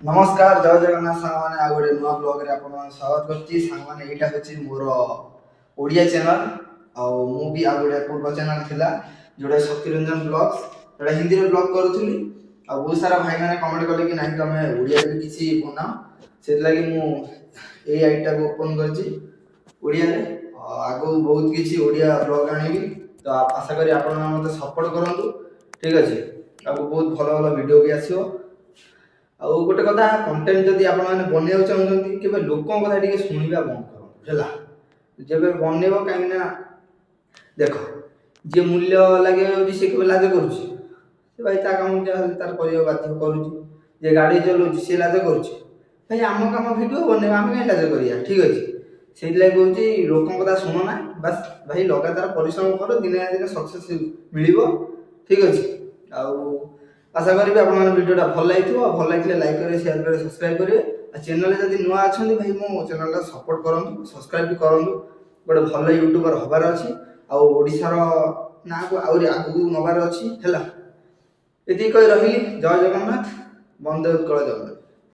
नमस्कार जय जगन्नाथ सांग आ गए नुआ ब्लॉग रे आपन स्वागत करछि सांग माने एटा होछि मोर ओडिया चैनल मु भी आ गए पूर्व चैनल थिला जोडा शक्तिरंजन ब्लॉग्स जोडा हिंदी रे ब्लॉग करूथली बहुत सारा भाई माने कमेंट करले कि नाही तमे ओडिया रे किछि बना से लागि मु ए आईटा को ओपन करछि ओडिया रे आगो बहुत किछि ओडिया ब्लॉग आनिबी तो आशा करी आपन मते सपोर्ट करंतु ठीक अछि आगो बहुत भलो भलो वीडियो भी आसीओ आउ गोटे कथा कंटेंट जदि आपण माने बनेउ चाहउछंती केबे लोकन कथा टिके सुनिबा बंद करो हैला जेबे बनेबो काहे ना देखो जे मूल्य लागे होची से केबे लाज करूची से भाई ता काम जे तार करियो बाध्य करूची जे गाड़ी चलौची से लाज करूची भाई आम काम वीडियो बनेबा हम काहे लाज करिया ठीक अछि सेहि लागि कहउची लोकन कथा सुनो ना बस भाई लगातार परिश्रम करो दिने ना दिने सक्सेस मिलिबो ठीक अछि आउ आशा करी आपन वीडियो टा भल लागिथो भल लागिले लाइक करे शेयर करे सब्सक्राइब करे आ चैनल जदी नुआ अछंती भाई मो चैनल ला सपोर्ट करंतु सब्सक्राइब भी करंतु गोटे भल यूट्यूबर हबार अछि आ ओडिसा रो ना को आउरी आगु नबार अछि हैला एति कहि रहिली जय जगन्नाथ वंदे उत्कल जगन्नाथ।